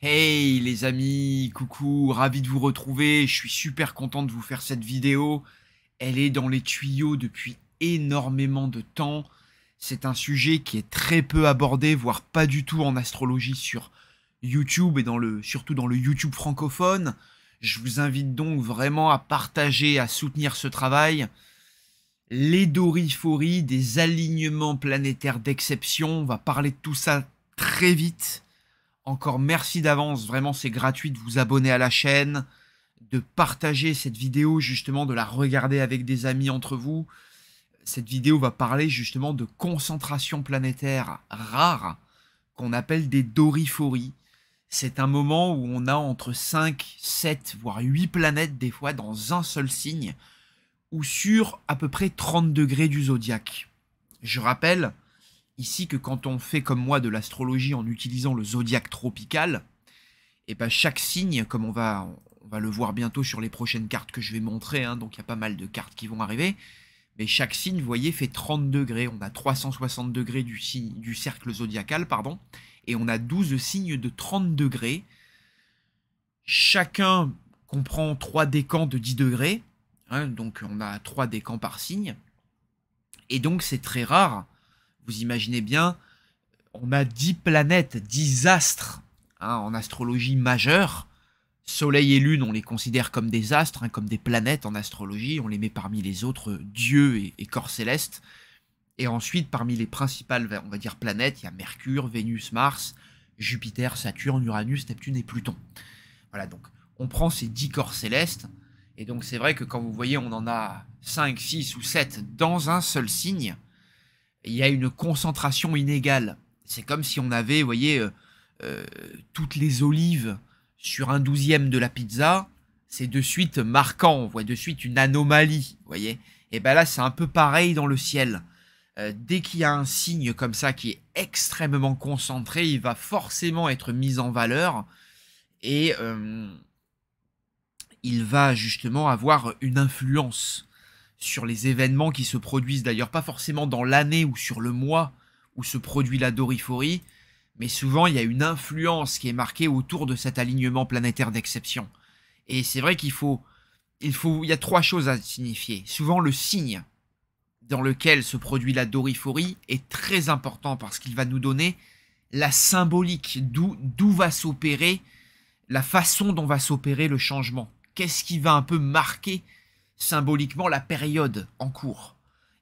Hey les amis, coucou, ravi de vous retrouver, je suis super content de vous faire cette vidéo. Elle est dans les tuyaux depuis énormément de temps. C'est un sujet qui est très peu abordé, voire pas du tout en astrologie sur YouTube et surtout dans le YouTube francophone. Je vous invite donc vraiment à partager, à soutenir ce travail. Les doriphories, des alignements planétaires d'exception, on va parler de tout ça très vite. Encore merci d'avance, vraiment c'est gratuit de vous abonner à la chaîne, de partager cette vidéo justement, de la regarder avec des amis entre vous. Cette vidéo va parler justement de concentrations planétaires rares qu'on appelle des doriphories. C'est un moment où on a entre 5, 7, voire 8 planètes des fois dans un seul signe ou sur à peu près 30 degrés du zodiaque. Je rappelle ici que quand on fait comme moi de l'astrologie en utilisant le zodiaque tropical, et ben chaque signe, comme on va le voir bientôt sur les prochaines cartes que je vais montrer, hein, donc il y a pas mal de cartes qui vont arriver, mais chaque signe, vous voyez, fait 30 degrés. On a 360 degrés du cercle zodiacal, pardon, et on a 12 signes de 30 degrés. Chacun comprend 3 décans de 10 degrés, hein, donc on a 3 décans par signe, et donc c'est très rare. Vous imaginez bien, on a 10 planètes, 10 astres, hein, en astrologie majeure. Soleil et Lune, on les considère comme des astres, hein, comme des planètes en astrologie. On les met parmi les autres dieux et corps célestes. Et ensuite, parmi les principales, on va dire, planètes, il y a Mercure, Vénus, Mars, Jupiter, Saturne, Uranus, Neptune et Pluton. Voilà, donc on prend ces 10 corps célestes. Et donc c'est vrai que quand vous voyez, on en a 5, 6 ou 7 dans un seul signe, il y a une concentration inégale. C'est comme si on avait, vous voyez, toutes les olives sur un 12e de la pizza. C'est de suite marquant, on voit de suite une anomalie, vous voyez. Et bien là, c'est un peu pareil dans le ciel. Dès qu'il y a un signe comme ça qui est extrêmement concentré, il va forcément être mis en valeur. Et il va justement avoir une influence sur les événements qui se produisent, d'ailleurs pas forcément dans l'année ou sur le mois où se produit la doriphorie, mais souvent il y a une influence qui est marquée autour de cet alignement planétaire d'exception. Et c'est vrai qu'il y a 3 choses à signifier. Souvent le signe dans lequel se produit la doriphorie est très important parce qu'il va nous donner la symbolique, d'où va s'opérer, la façon dont va s'opérer le changement. Qu'est-ce qui va un peu marquer symboliquement la période en cours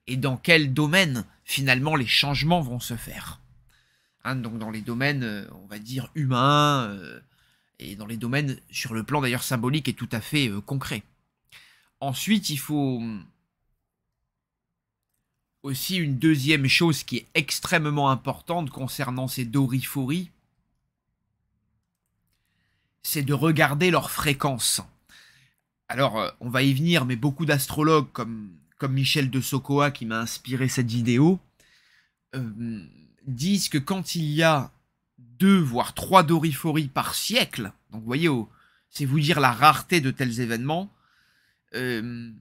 et dans quel domaine finalement les changements vont se faire. Hein, donc dans les domaines, on va dire humains, et dans les domaines sur le plan d'ailleurs symbolique et tout à fait concret. Ensuite, il faut aussi une deuxième chose qui est extrêmement importante concernant ces doriphories, c'est de regarder leur fréquence. Alors, on va y venir, mais beaucoup d'astrologues comme Michel de Sokoa, qui m'a inspiré cette vidéo, disent que quand il y a 2 voire 3 doriphories par siècle, donc vous voyez, c'est vous dire la rareté de tels événements, on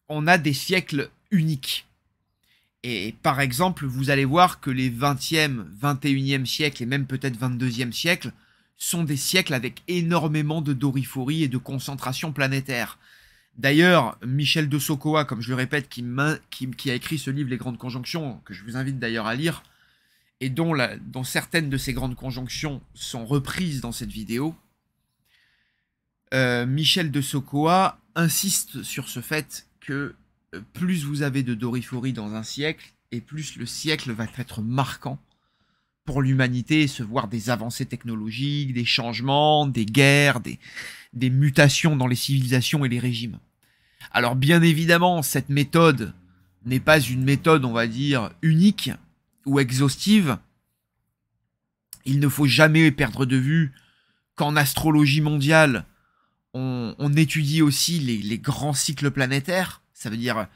a des siècles uniques. Et par exemple, vous allez voir que les 20e, 21e siècle et même peut-être 22e siècle sont des siècles avec énormément de doriphories et de concentration planétaire. D'ailleurs, Michel de Sokoa, comme je le répète, qui a écrit ce livre Les Grandes Conjonctions, que je vous invite d'ailleurs à lire, et dont certaines de ces grandes conjonctions sont reprises dans cette vidéo, Michel de Sokoa insiste sur ce fait que plus vous avez de doriphories dans un siècle, et plus le siècle va être marquant pour l'humanité et se voir des avancées technologiques, des changements, des guerres, des mutations dans les civilisations et les régimes. Alors bien évidemment, cette méthode n'est pas une méthode, on va dire, unique ou exhaustive. Il ne faut jamais perdre de vue qu'en astrologie mondiale, on étudie aussi les grands cycles planétaires. Ça veut dire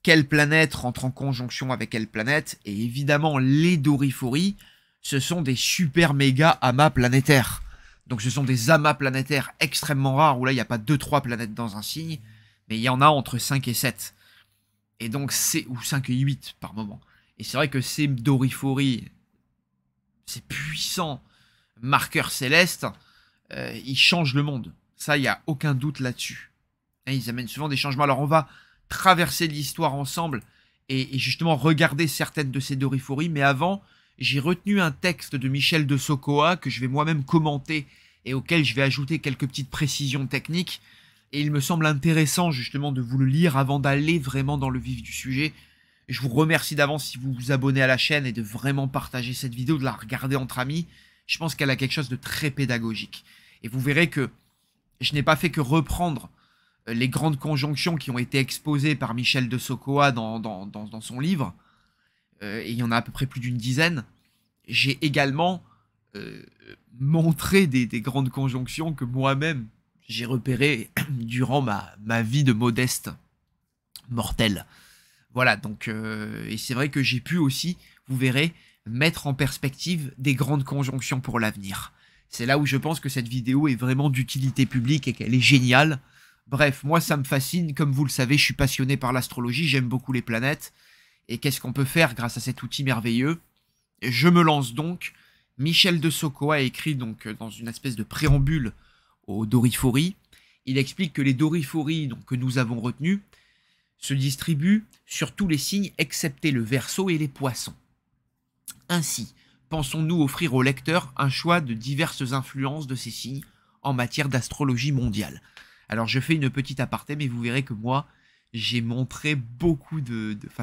quelle planète rentre en conjonction avec quelle planète. Et évidemment, les doriphories, ce sont des super méga amas planétaires. Donc ce sont des amas planétaires extrêmement rares où là il n'y a pas 2-3 planètes dans un signe, mais il y en a entre 5 et 7. Et donc ou 5 et 8 par moment. Et c'est vrai que ces doriphories, c'est puissant, marqueurs célestes, ils changent le monde. Ça, il n'y a aucun doute là-dessus. Hein, ils amènent souvent des changements. Alors, on va traverser l'histoire ensemble et justement regarder certaines de ces dorifori. Mais avant, j'ai retenu un texte de Michel de Sokoa que je vais moi-même commenter et auquel je vais ajouter quelques petites précisions techniques. Et il me semble intéressant justement de vous le lire avant d'aller vraiment dans le vif du sujet. Je vous remercie d'avance si vous vous abonnez à la chaîne et de vraiment partager cette vidéo, de la regarder entre amis. Je pense qu'elle a quelque chose de très pédagogique. Et vous verrez que je n'ai pas fait que reprendre les grandes conjonctions qui ont été exposées par Michel de Sokoa dans son livre. Et il y en a à peu près plus d'une dizaine. J'ai également montré des grandes conjonctions que moi-même j'ai repérées durant ma vie de modeste mortel. Voilà, donc, et c'est vrai que j'ai pu aussi, vous verrez, mettre en perspective des grandes conjonctions pour l'avenir. C'est là où je pense que cette vidéo est vraiment d'utilité publique et qu'elle est géniale. Bref, moi ça me fascine, comme vous le savez, je suis passionné par l'astrologie, j'aime beaucoup les planètes. Et qu'est-ce qu'on peut faire grâce à cet outil merveilleux? Je me lance donc. Michel de Sokoa a écrit donc dans une espèce de préambule aux dorifori. Il explique que les dorifori donc, que nous avons retenus se distribuent sur tous les signes excepté le Verseau et les Poissons. Ainsi, pensons-nous offrir au lecteur un choix de diverses influences de ces signes en matière d'astrologie mondiale. Alors je fais une petite aparté, mais vous verrez que moi, j'ai montré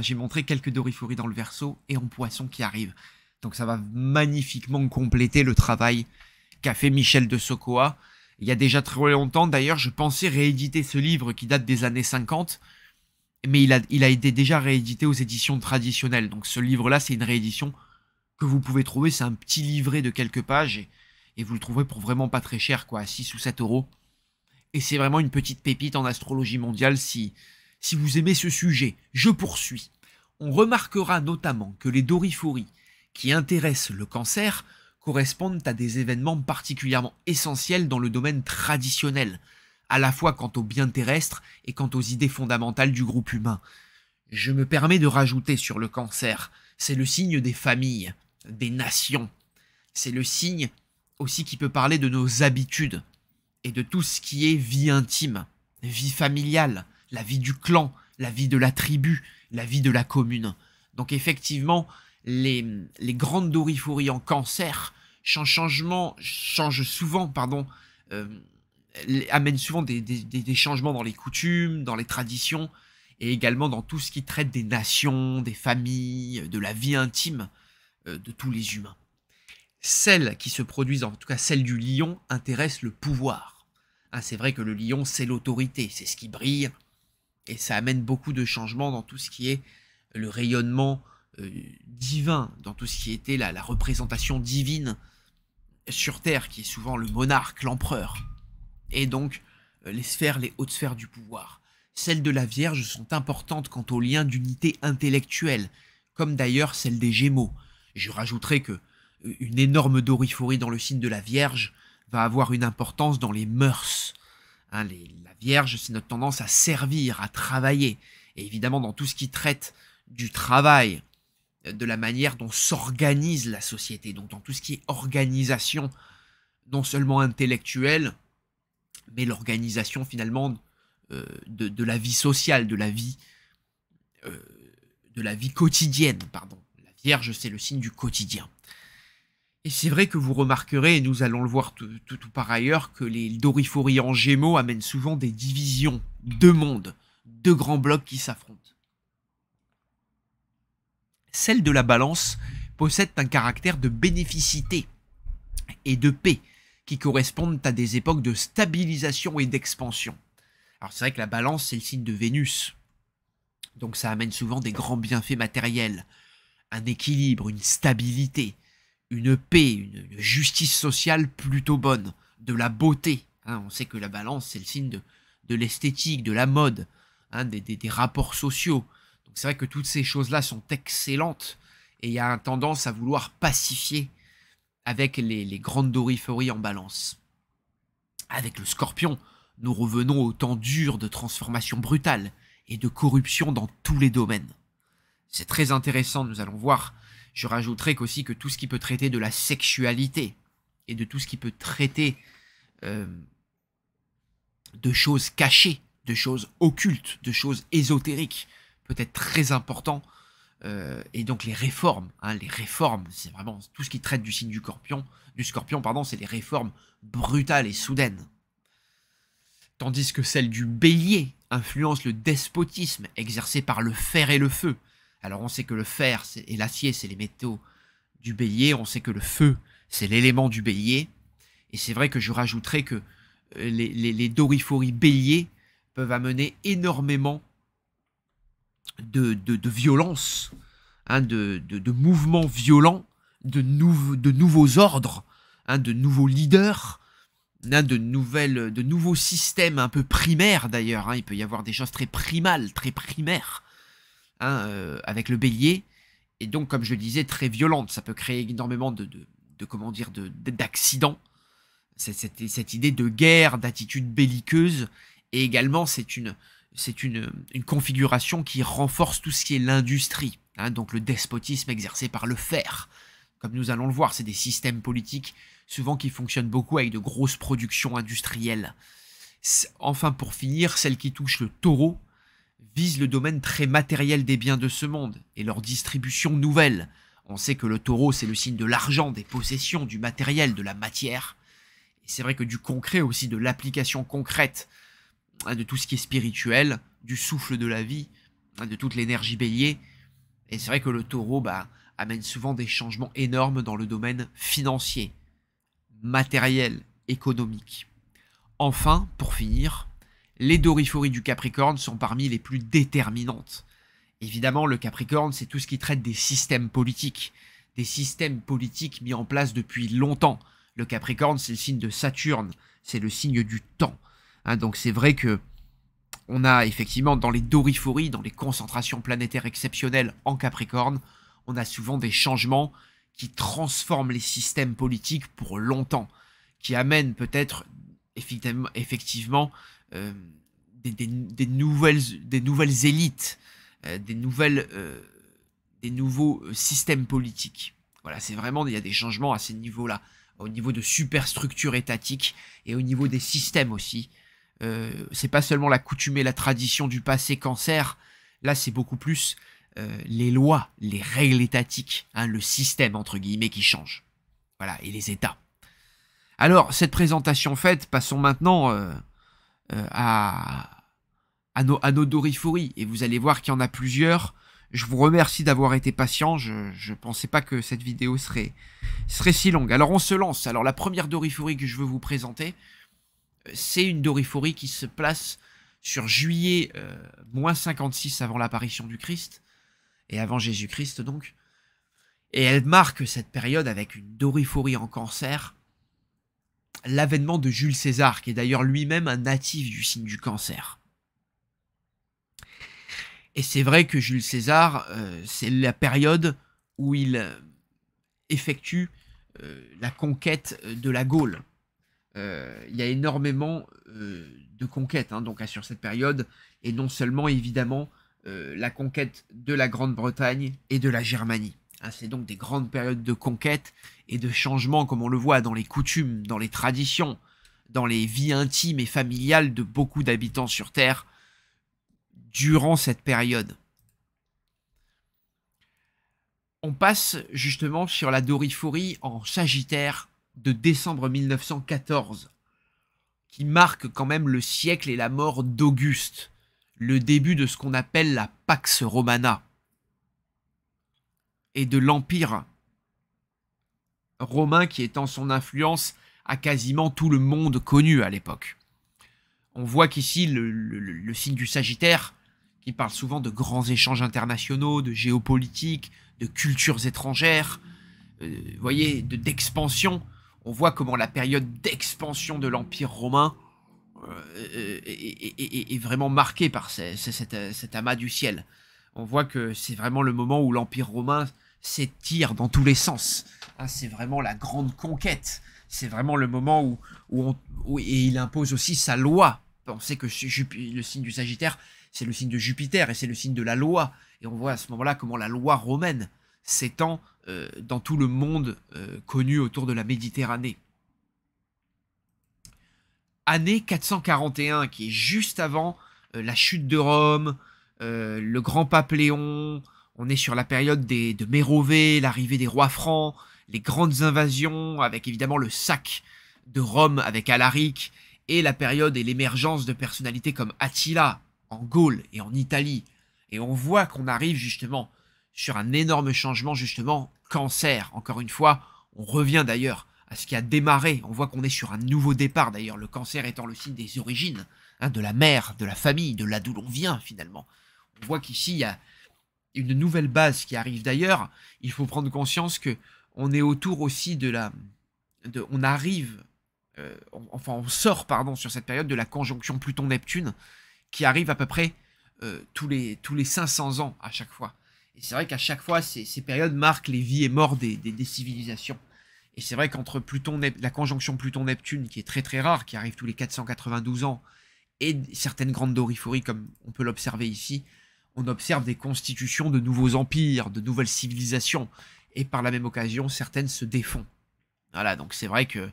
j'ai montré quelques dorifori dans le Verseau et en Poisson qui arrivent. Donc ça va magnifiquement compléter le travail qu'a fait Michel de Sokoa. Il y a déjà très longtemps, d'ailleurs, je pensais rééditer ce livre qui date des années 50, mais il a été déjà réédité aux éditions traditionnelles. Donc ce livre-là, c'est une réédition que vous pouvez trouver. C'est un petit livret de quelques pages et vous le trouverez pour vraiment pas très cher, quoi, à 6 ou 7 euros. Et c'est vraiment une petite pépite en astrologie mondiale si vous aimez ce sujet. Je poursuis. On remarquera notamment que les dorifori qui intéressent le Cancer correspondent à des événements particulièrement essentiels dans le domaine traditionnel, à la fois quant aux biens terrestres et quant aux idées fondamentales du groupe humain. Je me permets de rajouter sur le Cancer, c'est le signe des familles, des nations. C'est le signe aussi qui peut parler de nos habitudes et de tout ce qui est vie intime, vie familiale, la vie du clan, la vie de la tribu, la vie de la commune. Donc effectivement, les grandes dorifori en Cancer amènent souvent des changements dans les coutumes, dans les traditions, et également dans tout ce qui traite des nations, des familles, de la vie intime de tous les humains. Celles qui se produisent, en tout cas celle du lion, intéressent le pouvoir. Hein, c'est vrai que le lion, c'est l'autorité, c'est ce qui brille, et ça amène beaucoup de changements dans tout ce qui est le rayonnement divin, dans tout ce qui était la représentation divine sur Terre, qui est souvent le monarque, l'empereur. Et donc, les hautes sphères du pouvoir. Celles de la Vierge sont importantes quant aux liens d'unité intellectuelle, comme d'ailleurs celles des Gémeaux. Je rajouterai que une énorme dorifori dans le signe de la Vierge va avoir une importance dans les mœurs. Hein, la Vierge, c'est notre tendance à servir, à travailler. Et évidemment, dans tout ce qui traite du travail, de la manière dont s'organise la société, donc dans tout ce qui est organisation, non seulement intellectuelle, mais l'organisation finalement de la vie sociale, de la vie quotidienne, pardon. La Vierge, c'est le signe du quotidien. Et c'est vrai que vous remarquerez, et nous allons le voir tout par ailleurs, que les dorifori en Gémeaux amènent souvent des divisions, deux mondes, deux grands blocs qui s'affrontent. Celles de la Balance possèdent un caractère de bénéficité et de paix qui correspondent à des époques de stabilisation et d'expansion. Alors c'est vrai que la Balance, c'est le signe de Vénus. Donc ça amène souvent des grands bienfaits matériels, un équilibre, une stabilité, une paix, une justice sociale plutôt bonne, de la beauté. Hein, on sait que la Balance, c'est le signe de l'esthétique, de la mode, hein, des rapports sociaux. Donc c'est vrai que toutes ces choses-là sont excellentes et il y a une tendance à vouloir pacifier avec les grandes dorifori en Balance. Avec le Scorpion, nous revenons au temps dur de transformation brutale et de corruption dans tous les domaines. C'est très intéressant, nous allons voir. Je rajouterai qu'aussi que tout ce qui peut traiter de la sexualité, et de tout ce qui peut traiter euh, de choses cachées, de choses occultes, de choses ésotériques, peut être très important. Et donc les réformes, c'est vraiment tout ce qui traite du signe du scorpion, pardon, c'est les réformes brutales et soudaines. Tandis que celle du bélier influence le despotisme exercé par le fer et le feu. Alors on sait que le fer et l'acier, c'est les métaux du bélier, on sait que le feu, c'est l'élément du bélier, et c'est vrai que je rajouterais que les doriphories béliers peuvent amener énormément de violence, hein, de mouvements violents, de nouveaux ordres, hein, de nouveaux leaders, hein, de nouveaux systèmes un peu primaires d'ailleurs. Hein, il peut y avoir des choses très primales, très primaires, hein, avec le bélier, et donc comme je le disais, très violentes. Ça peut créer énormément d'accidents. Cette idée de guerre, d'attitude belliqueuse, et également c'est une configuration qui renforce tout ce qui est l'industrie, hein, donc le despotisme exercé par le fer. Comme nous allons le voir, c'est des systèmes politiques souvent qui fonctionnent beaucoup avec de grosses productions industrielles. Enfin, pour finir, celle qui touche le taureau vise le domaine très matériel des biens de ce monde et leur distribution nouvelle. On sait que le taureau, c'est le signe de l'argent, des possessions, du matériel, de la matière. Et c'est vrai que du concret aussi, de l'application concrète, de tout ce qui est spirituel, du souffle de la vie, de toute l'énergie bélier. Et c'est vrai que le taureau amène souvent des changements énormes dans le domaine financier, matériel, économique. Enfin, pour finir, les doriphories du Capricorne sont parmi les plus déterminantes. Évidemment, le Capricorne, c'est tout ce qui traite des systèmes politiques mis en place depuis longtemps. Le Capricorne, c'est le signe de Saturne, c'est le signe du temps. Hein, donc c'est vrai que on a effectivement dans les doriphories, dans les concentrations planétaires exceptionnelles en Capricorne, on a souvent des changements qui transforment les systèmes politiques pour longtemps, qui amènent peut-être effectivement des nouvelles élites, des nouveaux systèmes politiques. Voilà, c'est vraiment, il y a des changements à ces niveaux-là, au niveau de superstructures étatiques et au niveau des systèmes aussi. C'est pas seulement la coutume et la tradition du passé Cancer, là c'est beaucoup plus les lois, les règles étatiques, hein, le système entre guillemets qui change. Voilà, et les États. Alors, cette présentation faite, passons maintenant à nos doriphories. Et vous allez voir qu'il y en a plusieurs. Je vous remercie d'avoir été patient. Je ne pensais pas que cette vidéo serait si longue. Alors, on se lance. Alors, la première doriphorie que je veux vous présenter, c'est une doriphorie qui se place sur juillet moins 56 avant l'apparition du Christ, et avant Jésus-Christ donc. Et elle marque cette période avec une doriphorie en Cancer, l'avènement de Jules César, qui est d'ailleurs lui-même un natif du signe du Cancer. Et c'est vrai que Jules César, c'est la période où il effectue la conquête de la Gaule. Il y a énormément de conquêtes donc sur cette période, et non seulement évidemment la conquête de la Grande-Bretagne et de la Germanie. C'est donc des grandes périodes de conquête et de changement, comme on le voit dans les coutumes, dans les traditions, dans les vies intimes et familiales de beaucoup d'habitants sur Terre durant cette période. On passe justement sur la doriphorie en Sagittaire de décembre 1914, qui marque quand même le siècle et la mort d'Auguste, le début de ce qu'on appelle la Pax Romana, et de l'Empire romain qui étend son influence à quasiment tout le monde connu à l'époque. On voit qu'ici le signe du Sagittaire, qui parle souvent de grands échanges internationaux, de géopolitique, de cultures étrangères, vous voyez, d'expansion. On voit comment la période d'expansion de l'Empire romain est vraiment marquée par cet amas du ciel. On voit que c'est vraiment le moment où l'Empire romain s'étire dans tous les sens. C'est vraiment la grande conquête. C'est vraiment le moment où il impose aussi sa loi. On sait que le signe du Sagittaire, c'est le signe de Jupiter et c'est le signe de la loi. Et on voit à ce moment-là comment la loi romaine s'étend dans tout le monde connu autour de la Méditerranée. année 441, qui est juste avant la chute de Rome, le grand pape Léon. On est sur la période de Mérovée, l'arrivée des rois francs, les grandes invasions, avec évidemment le sac de Rome avec Alaric, et la période et l'émergence de personnalités comme Attila en Gaule et en Italie. Et on voit qu'on arrive justement sur un énorme changement, justement, cancer. Encore une fois, on revient d'ailleurs à ce qui a démarré. On voit qu'on est sur un nouveau départ d'ailleurs, le cancer étant le signe des origines, hein, de la mère, de la famille, de là d'où l'on vient finalement. On voit qu'ici, il y a une nouvelle base qui arrive d'ailleurs. Il faut prendre conscience que on est autour aussi on arrive, on sort, pardon, sur cette période de la conjonction Pluton-Neptune, qui arrive à peu près tous les 500 ans à chaque fois. Et c'est vrai qu'à chaque fois, ces périodes marquent les vies et morts des civilisations. Et c'est vrai qu'entre la conjonction Pluton-Neptune, qui est très très rare, qui arrive tous les 492 ans, et certaines grandes doriphories, comme on peut l'observer ici, on observe des constitutions de nouveaux empires, de nouvelles civilisations, et par la même occasion, certaines se défont. Voilà, donc c'est vrai que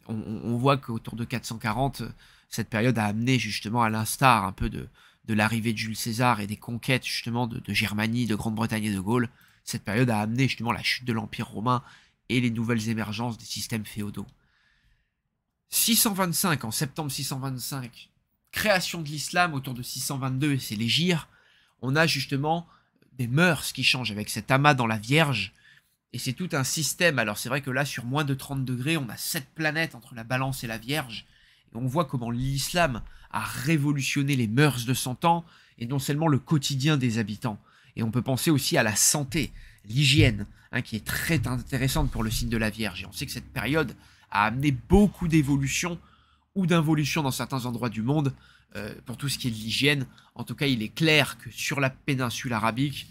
on voit qu'autour de 440, cette période a amené justement, à l'instar un peu de l'arrivée de Jules César et des conquêtes justement de Germanie, de Grande-Bretagne et de Gaule, cette période a amené justement la chute de l'Empire romain et les nouvelles émergences des systèmes féodaux. 625, en septembre 625, création de l'islam autour de 622 et c'est l'hégire, on a justement des mœurs qui changent avec cet amas dans la Vierge, et c'est tout un système. Alors c'est vrai que là, sur moins de 30 degrés, on a 7 planètes entre la Balance et la Vierge, et on voit comment l'islam a révolutionné les mœurs de son temps, et non seulement le quotidien des habitants. Et on peut penser aussi à la santé, l'hygiène, hein, qui est très intéressante pour le signe de la Vierge. Et on sait que cette période a amené beaucoup d'évolutions ou d'involutions dans certains endroits du monde, pour tout ce qui est de l'hygiène. En tout cas, il est clair que sur la péninsule arabique,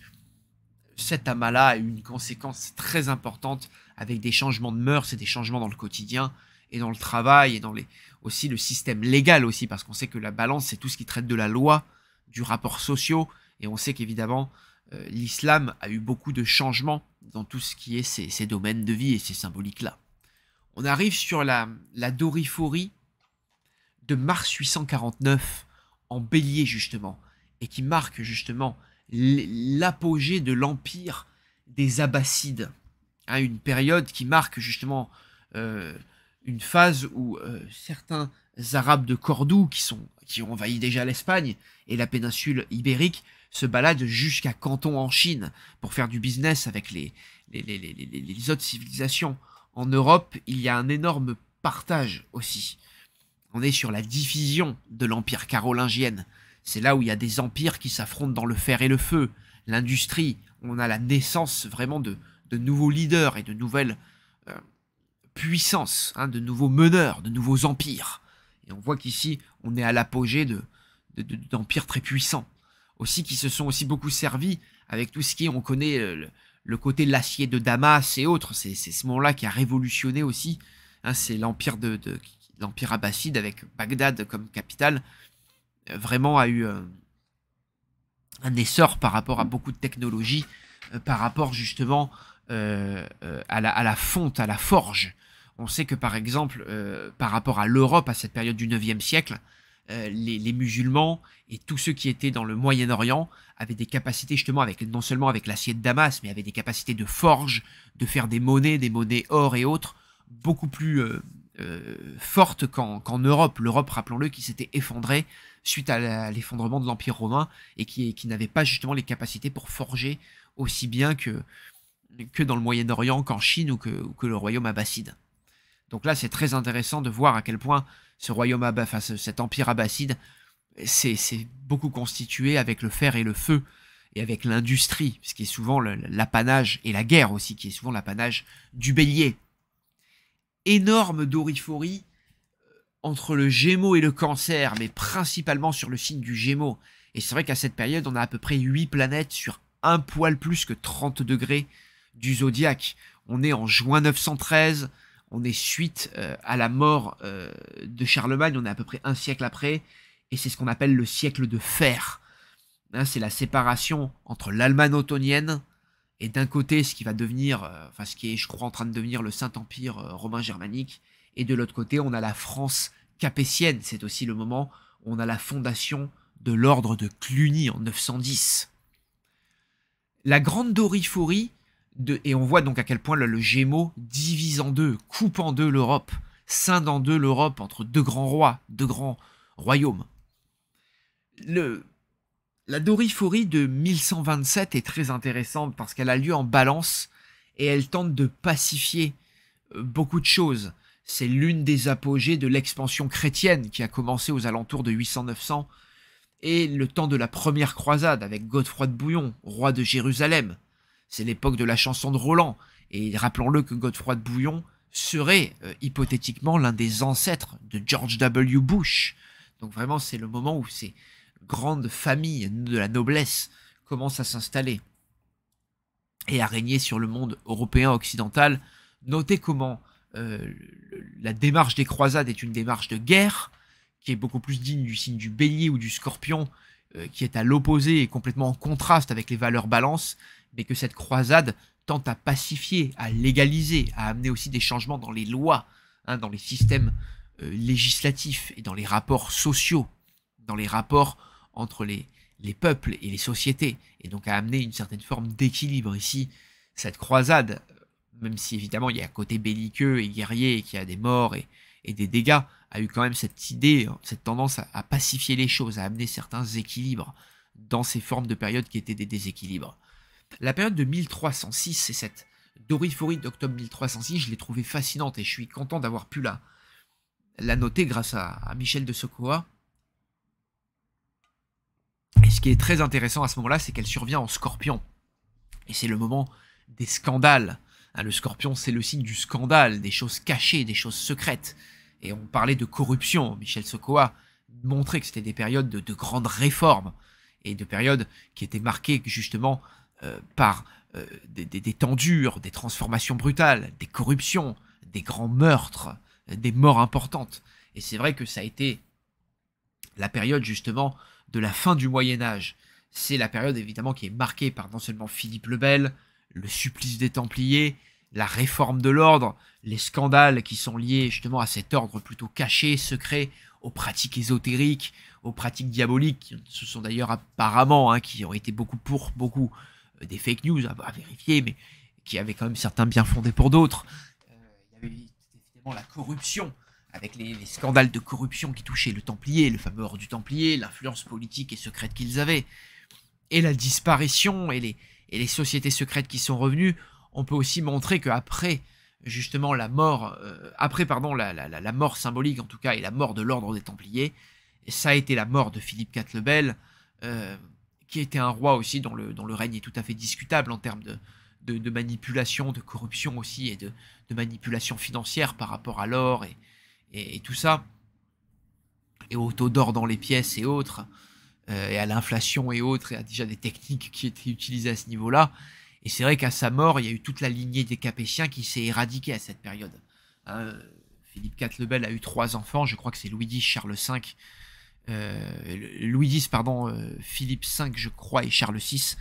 cet amas-là a eu une conséquence très importante avec des changements de mœurs et des changements dans le quotidien et dans le travail et dans aussi le système légal aussi, parce qu'on sait que la Balance, c'est tout ce qui traite de la loi, du rapport social, et on sait qu'évidemment, l'islam a eu beaucoup de changements dans tout ce qui est ces domaines de vie et ces symboliques-là. On arrive sur la doriphorie de mars 849 en bélier justement, et qui marque justement l'apogée de l'empire des Abbassides, hein, une période qui marque justement une phase où certains Arabes de Cordoue, qui ont envahi déjà l'Espagne et la péninsule ibérique, se baladent jusqu'à Canton en Chine pour faire du business avec les autres civilisations. En Europe, il y a un énorme partage aussi. On est sur la division de l'empire carolingien. C'est là où il y a des empires qui s'affrontent dans le fer et le feu, l'industrie. On a la naissance vraiment de nouveaux leaders et de nouvelles puissances, hein, de nouveaux meneurs, de nouveaux empires. Et on voit qu'ici, on est à l'apogée d'empires très puissants. Aussi qui se sont aussi beaucoup servis avec tout ce qui est, on connaît le côté l'acier de Damas et autres. C'est ce moment-là qui a révolutionné aussi. Hein, c'est l'empire l'empire abbasside avec Bagdad comme capitale, vraiment a eu un essor par rapport à beaucoup de technologies, par rapport justement à la fonte, à la forge. On sait que par exemple, par rapport à l'Europe à cette période du 9e siècle, les musulmans et tous ceux qui étaient dans le Moyen-Orient avaient des capacités justement non seulement avec l'acier de Damas, mais avaient des capacités de forge, de faire des monnaies or et autres, beaucoup plus fortes qu'en Europe. L'Europe, rappelons-le, qui s'était effondrée suite à l'effondrement de l'Empire romain et qui n'avait pas justement les capacités pour forger aussi bien que dans le Moyen-Orient, qu'en Chine ou que le royaume abbasside. Donc là, c'est très intéressant de voir à quel point ce royaume cet empire abbasside c'est beaucoup constitué avec le fer et le feu et avec l'industrie, ce qui est souvent l'apanage, et la guerre aussi, qui est souvent l'apanage du bélier. Énorme doriphorie entre le Gémeaux et le Cancer, mais principalement sur le signe du Gémeaux. Et c'est vrai qu'à cette période, on a à peu près 8 planètes sur un poil plus que 30 degrés du zodiaque. On est en juin 913, on est suite à la mort de Charlemagne, on est à peu près un siècle après, et c'est ce qu'on appelle le siècle de fer. Hein, c'est la séparation entre l'Allemagne ottonienne, et d'un côté ce qui va devenir, ce qui est je crois en train de devenir le Saint-Empire romain germanique, et de l'autre côté on a la France capétienne. C'est aussi le moment où on a la fondation de l'ordre de Cluny en 910. La grande doriphorie, et on voit donc à quel point le Gémeaux divise en deux, coupe en deux l'Europe, scinde en deux l'Europe entre deux grands rois, deux grands royaumes. La doriphorie de 1127 est très intéressante parce qu'elle a lieu en Balance et elle tente de pacifier beaucoup de choses. C'est l'une des apogées de l'expansion chrétienne qui a commencé aux alentours de 800-900 et le temps de la première croisade avec Godefroy de Bouillon, roi de Jérusalem. C'est l'époque de la chanson de Roland et rappelons-le que Godefroy de Bouillon serait hypothétiquement l'un des ancêtres de George W. Bush. Donc vraiment c'est le moment où ces grandes familles de la noblesse commencent à s'installer et à régner sur le monde européen occidental. Notez comment la démarche des croisades est une démarche de guerre, qui est beaucoup plus digne du signe du bélier ou du scorpion, qui est à l'opposé et complètement en contraste avec les valeurs balance, mais que cette croisade tente à pacifier, à légaliser, à amener aussi des changements dans les lois, dans les systèmes législatifs et dans les rapports sociaux, dans les rapports entre les peuples et les sociétés, et donc à amener une certaine forme d'équilibre. Ici, cette croisade, même si évidemment il y a un côté belliqueux et guerrier et qu'il y a des morts et des dégâts, a eu quand même cette idée, cette tendance à pacifier les choses, à amener certains équilibres dans ces formes de périodes qui étaient des déséquilibres. La période de 1306, c'est cette doriphorie d'octobre 1306, je l'ai trouvée fascinante et je suis content d'avoir pu la noter grâce à Michel de Sokoa. Et ce qui est très intéressant à ce moment-là, c'est qu'elle survient en Scorpion. Et c'est le moment des scandales. Le Scorpion, c'est le signe du scandale, des choses cachées, des choses secrètes. Et on parlait de corruption. Michel Sokoa montrait que c'était des périodes de grandes réformes et de périodes qui étaient marquées justement par des temps durs, des transformations brutales, des corruptions, des grands meurtres, des morts importantes. Et c'est vrai que ça a été la période justement de la fin du Moyen-Âge. C'est la période évidemment qui est marquée par non seulement Philippe le Bel, le supplice des Templiers, la réforme de l'ordre, les scandales qui sont liés justement à cet ordre plutôt caché, secret, aux pratiques ésotériques, aux pratiques diaboliques. Ce sont d'ailleurs apparemment qui ont été beaucoup des fake news à vérifier, mais qui avaient quand même certains bien fondés pour d'autres. Il y avait évidemment la corruption, avec les scandales de corruption qui touchaient le Templier, le fameux ordre du Templier, l'influence politique et secrète qu'ils avaient, et la disparition et les sociétés secrètes qui sont revenues. On peut aussi montrer qu'après justement la mort, la mort symbolique en tout cas, et la mort de l'ordre des Templiers, ça a été la mort de Philippe IV le Bel, qui était un roi aussi dont le règne est tout à fait discutable en termes de manipulation, de corruption aussi, et de manipulation financière par rapport à l'or et tout ça, et au taux d'or dans les pièces et autres, et à l'inflation et autres, et à déjà des techniques qui étaient utilisées à ce niveau-là. Et c'est vrai qu'à sa mort, il y a eu toute la lignée des Capétiens qui s'est éradiquée à cette période. Philippe IV le Bel a eu 3 enfants, je crois que c'est Louis X, Charles V, Philippe V, je crois, et Charles VI.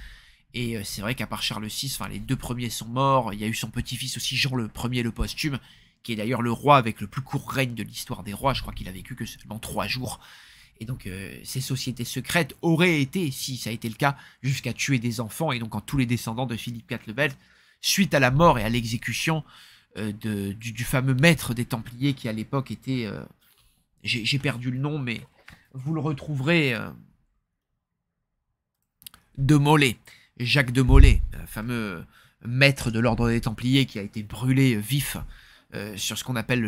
Et c'est vrai qu'à part Charles VI, les 2 premiers sont morts. Il y a eu son petit-fils aussi, Jean le Ier, le posthume, qui est d'ailleurs le roi avec le plus court règne de l'histoire des rois. Je crois qu'il a vécu que seulement 3 jours. Et donc ces sociétés secrètes auraient été, si ça a été le cas, jusqu'à tuer des enfants, et donc en tous les descendants de Philippe IV le Bel, suite à la mort et à l'exécution du fameux maître des Templiers qui à l'époque était... j'ai perdu le nom, mais vous le retrouverez... de Molay, Jacques de Molay, fameux maître de l'ordre des Templiers qui a été brûlé vif sur ce qu'on appelle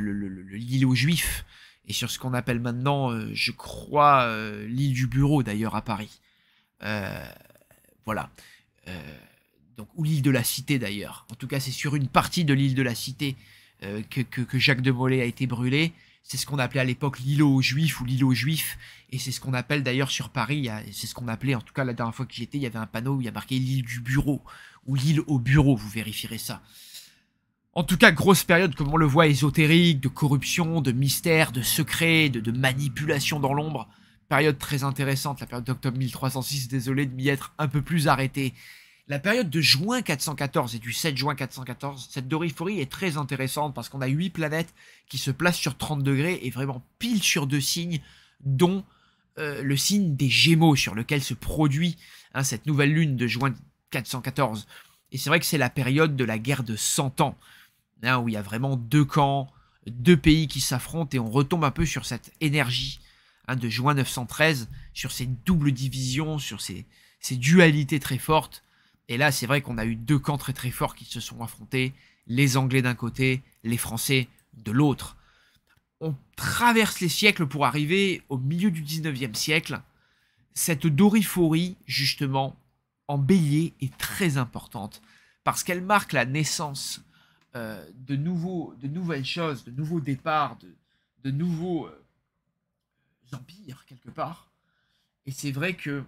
l'île aux Juifs, et sur ce qu'on appelle maintenant, je crois, l'île du Bureau d'ailleurs à Paris. Voilà. Donc, ou l'île de la Cité d'ailleurs. En tout cas, c'est sur une partie de l'île de la Cité que Jacques de Molay a été brûlé. C'est ce qu'on appelait à l'époque l'îlot aux Juifs ou l'île aux Juifs. Et c'est ce qu'on appelle d'ailleurs sur Paris, c'est ce qu'on appelait, en tout cas la dernière fois que j'y étais, il y avait un panneau où il y a marqué l'île du Bureau ou l'île au Bureau, vous vérifierez ça. En tout cas, grosse période, comme on le voit, ésotérique, de corruption, de mystère, de secret, de manipulation dans l'ombre. Période très intéressante, la période d'octobre 1306, désolé de m'y être un peu plus arrêté. La période de juin 414 et du 7 juin 414, cette doriphorie est très intéressante parce qu'on a 8 planètes qui se placent sur 30 degrés et vraiment pile sur 2 signes, dont le signe des Gémeaux sur lequel se produit cette nouvelle lune de juin 414. Et c'est vrai que c'est la période de la guerre de 100 ans, où il y a vraiment deux camps, deux pays qui s'affrontent et on retombe un peu sur cette énergie de juin 913, sur ces doubles divisions, sur ces dualités très fortes. Et là, c'est vrai qu'on a eu deux camps très très forts qui se sont affrontés, les Anglais d'un côté, les Français de l'autre. On traverse les siècles pour arriver au milieu du 19e siècle. Cette doriphorie, justement, en bélier, est très importante, parce qu'elle marque la naissance de nouvelles choses, de nouveaux départs, de nouveaux empires, quelque part. Et c'est vrai que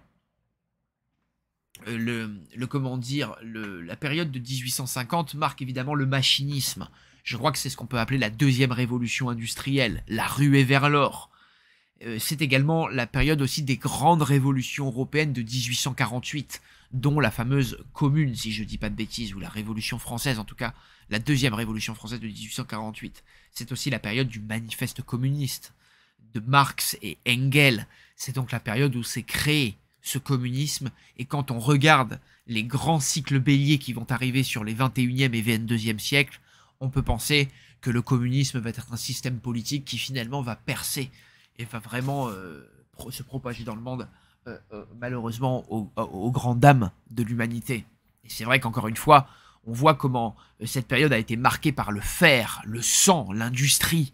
la période de 1850 marque évidemment le machinisme. Je crois que c'est ce qu'on peut appeler la deuxième révolution industrielle, la ruée vers l'or. C'est également la période aussi des grandes révolutions européennes de 1848, dont la fameuse Commune, si je ne dis pas de bêtises, ou la Révolution française, en tout cas la deuxième Révolution française de 1848. C'est aussi la période du manifeste communiste, de Marx et Engels. C'est donc la période où s'est créé ce communisme, et quand on regarde les grands cycles béliers qui vont arriver sur les 21e et 22e siècles, on peut penser que le communisme va être un système politique qui finalement va percer et va vraiment se propager dans le monde, malheureusement aux grandes dames de l'humanité. Et c'est vrai qu'encore une fois, on voit comment cette période a été marquée par le fer, le sang, l'industrie,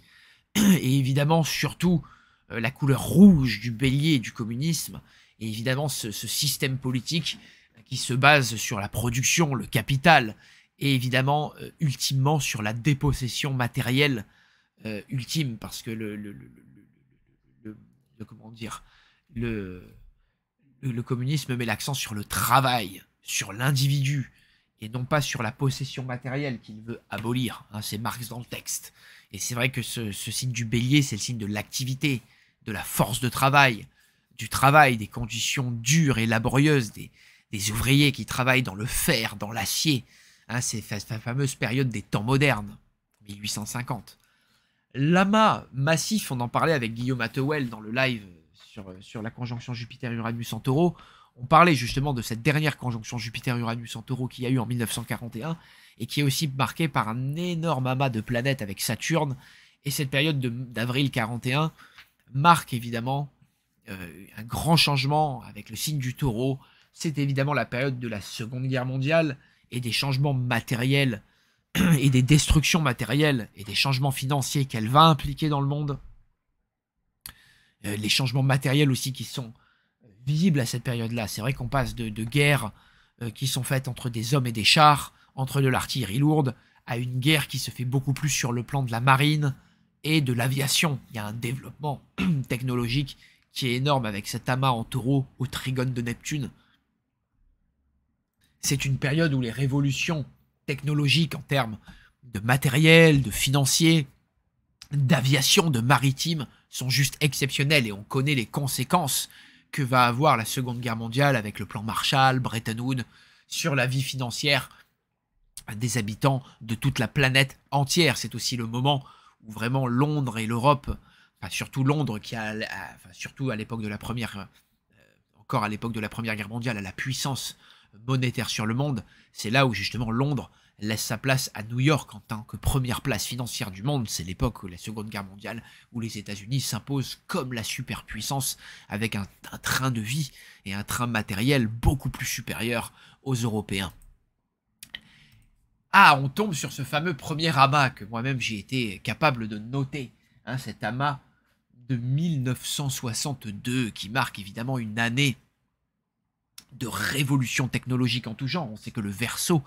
et évidemment surtout la couleur rouge du bélier et du communisme, et évidemment ce système politique qui se base sur la production, le capital, et évidemment ultimement sur la dépossession matérielle ultime, parce que le communisme met l'accent sur le travail, sur l'individu, et non pas sur la possession matérielle qu'il veut abolir. C'est Marx dans le texte. Et c'est vrai que ce signe du bélier, c'est le signe de l'activité, de la force de travail, du travail, des conditions dures et laborieuses, des ouvriers qui travaillent dans le fer, dans l'acier. C'est la fameuse période des temps modernes, 1850. L'amas massif, on en parlait avec Guillaume Attewell dans le live sur la conjonction Jupiter-Uranus en taureau. On parlait justement de cette dernière conjonction Jupiter-Uranus en taureau qu'il y a eu en 1941 et qui est aussi marquée par un énorme amas de planètes avec Saturne. Et cette période d'avril 41 marque évidemment un grand changement avec le signe du taureau. C'est évidemment la période de la Seconde Guerre mondiale et des changements matériels et des destructions matérielles et des changements financiers qu'elle va impliquer dans le monde. Les changements matériels aussi qui sont visibles à cette période-là. C'est vrai qu'on passe de guerres qui sont faites entre des hommes et des chars, entre de l'artillerie lourde, à une guerre qui se fait beaucoup plus sur le plan de la marine et de l'aviation. Il y a un développement technologique qui est énorme avec cet amas en taureau au trigone de Neptune. C'est une période où les révolutions technologiques en termes de matériel, de financier, d'aviation, de maritime sont juste exceptionnelles et on connaît les conséquences que va avoir la Seconde Guerre mondiale avec le plan Marshall, Bretton Woods, sur la vie financière des habitants de toute la planète entière. C'est aussi le moment où vraiment Londres et l'Europe, enfin surtout Londres qui surtout à l'époque de la première, encore à l'époque de la Première Guerre mondiale, a la puissance monétaire sur le monde. C'est là où justement Londres laisse sa place à New York en tant que première place financière du monde. C'est l'époque où la Seconde Guerre mondiale, où les États-Unis s'imposent comme la superpuissance avec un train de vie et un train matériel beaucoup plus supérieur aux Européens. On tombe sur ce fameux premier amas que moi-même j'ai été capable de noter, cet amas de 1962 qui marque évidemment une année de révolution technologique en tout genre. On sait que le Verseau,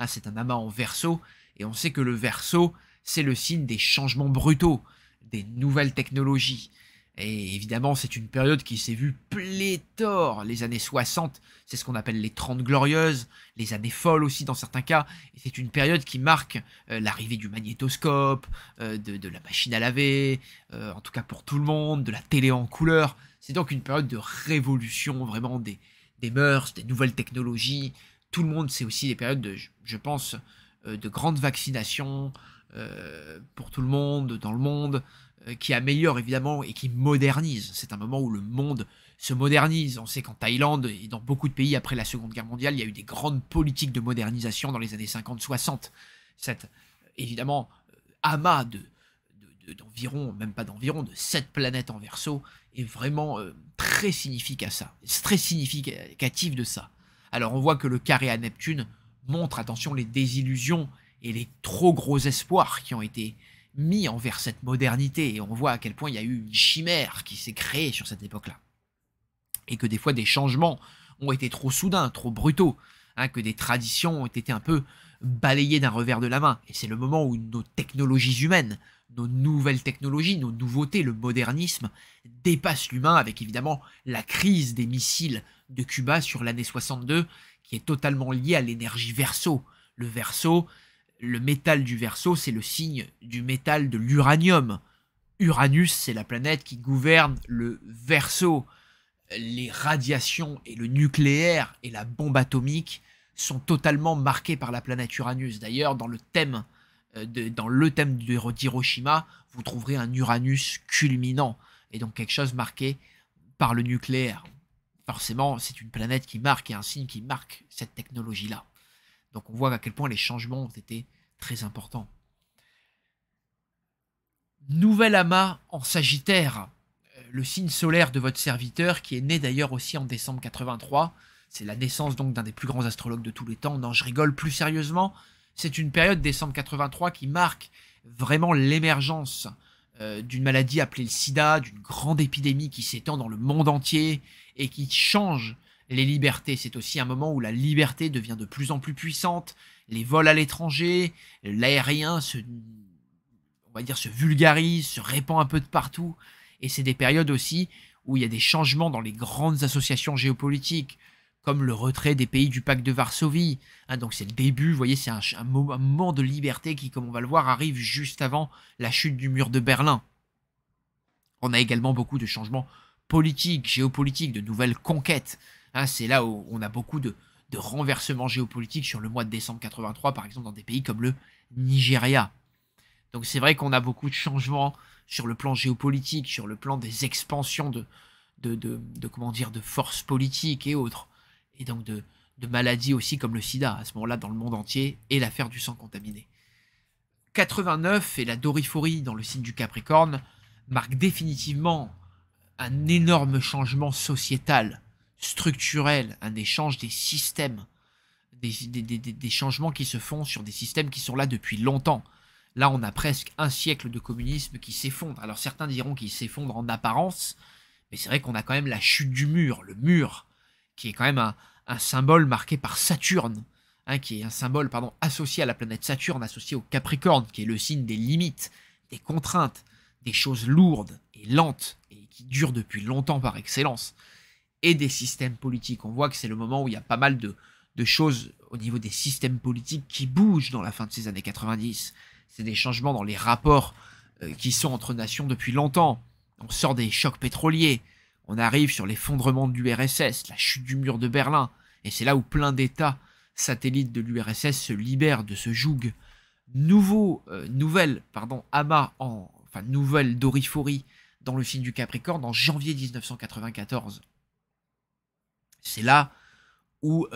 c'est un amas en Verseau, et on sait que le Verseau, c'est le signe des changements brutaux, des nouvelles technologies. Et évidemment, c'est une période qui s'est vue pléthore. Les années 60, c'est ce qu'on appelle les 30 glorieuses, les années folles aussi dans certains cas. Et c'est une période qui marque l'arrivée du magnétoscope, de la machine à laver, en tout cas pour tout le monde, de la télé en couleur. C'est donc une période de révolution vraiment des mœurs, des nouvelles technologies. tout le monde, c'est aussi des périodes de, je pense, de grandes vaccinations pour tout le monde, dans le monde, qui améliorent évidemment et qui modernisent. C'est un moment où le monde se modernise. On sait qu'en Thaïlande et dans beaucoup de pays après la Seconde Guerre mondiale, il y a eu des grandes politiques de modernisation dans les années 50-60. Cette, évidemment, amas d'environ, même pas d'environ, de 7 planètes en Verseau est vraiment très significatif de ça. Alors on voit que le carré à Neptune montre, attention, les désillusions et les trop gros espoirs qui ont été mis envers cette modernité. Et on voit à quel point il y a eu une chimère qui s'est créée sur cette époque-là. Et que des fois des changements ont été trop soudains, trop brutaux, hein, que des traditions ont été un peu balayées d'un revers de la main. Et c'est le moment où nos technologies humaines, nos nouvelles technologies, nos nouveautés, le modernisme dépassent l'humain, avec évidemment la crise des missiles de Cuba sur l'année 62, qui est totalement liée à l'énergie Verseau. Le Verseau, le métal du Verseau, c'est le signe du métal de l'uranium. Uranus, c'est la planète qui gouverne le Verseau. Les radiations et le nucléaire et la bombe atomique sont totalement marqués par la planète Uranus. D'ailleurs, dans le thème d'Hiroshima, vous trouverez un Uranus culminant, et donc quelque chose marqué par le nucléaire. Forcément, c'est une planète qui marque et un signe qui marque cette technologie-là. Donc on voit à quel point les changements ont été très importants. Nouvel amas en Sagittaire, le signe solaire de votre serviteur, qui est né d'ailleurs aussi en décembre 83. C'est la naissance donc d'un des plus grands astrologues de tous les temps. Non, je rigole, plus sérieusement, c'est une période décembre 83 qui marque vraiment l'émergence d'une maladie appelée le sida, d'une grande épidémie qui s'étend dans le monde entier et qui change les libertés. C'est aussi un moment où la liberté devient de plus en plus puissante, les vols à l'étranger, l'aérien se vulgarise, se répand un peu de partout. Et c'est des périodes aussi où il y a des changements dans les grandes associations géopolitiques, comme le retrait des pays du pacte de Varsovie. Hein, donc c'est le début, vous voyez, c'est un moment de liberté qui, comme on va le voir, arrive juste avant la chute du mur de Berlin. On a également beaucoup de changements politiques, géopolitiques, de nouvelles conquêtes. Hein, c'est là où on a beaucoup de renversements géopolitiques sur le mois de décembre 83, par exemple dans des pays comme le Nigeria. Donc c'est vrai qu'on a beaucoup de changements sur le plan géopolitique, sur le plan des expansions de forces politiques et autres, et donc de maladies aussi comme le sida, à ce moment-là dans le monde entier, et l'affaire du sang contaminé. 89 et la doriphorie dans le signe du Capricorne marquent définitivement un énorme changement sociétal, structurel, un échange des systèmes, des changements qui se font sur des systèmes qui sont là depuis longtemps. Là, on a presque un siècle de communisme qui s'effondre. Alors certains diront qu'il s'effondre en apparence, mais c'est vrai qu'on a quand même la chute du mur, le mur, qui est quand même un symbole marqué par Saturne, hein, qui est un symbole associé à la planète Saturne, associé au Capricorne, qui est le signe des limites, des contraintes, des choses lourdes et lentes, et qui durent depuis longtemps par excellence, et des systèmes politiques. On voit que c'est le moment où il y a pas mal de choses au niveau des systèmes politiques qui bougent dans la fin de ces années 90. C'est des changements dans les rapports qui sont entre nations depuis longtemps. On sort des chocs pétroliers, on arrive sur l'effondrement de l'URSS, la chute du mur de Berlin, et c'est là où plein d'États satellites de l'URSS se libèrent de ce joug. Nouvelle doriphorie dans le signe du Capricorne en janvier 1994. C'est là où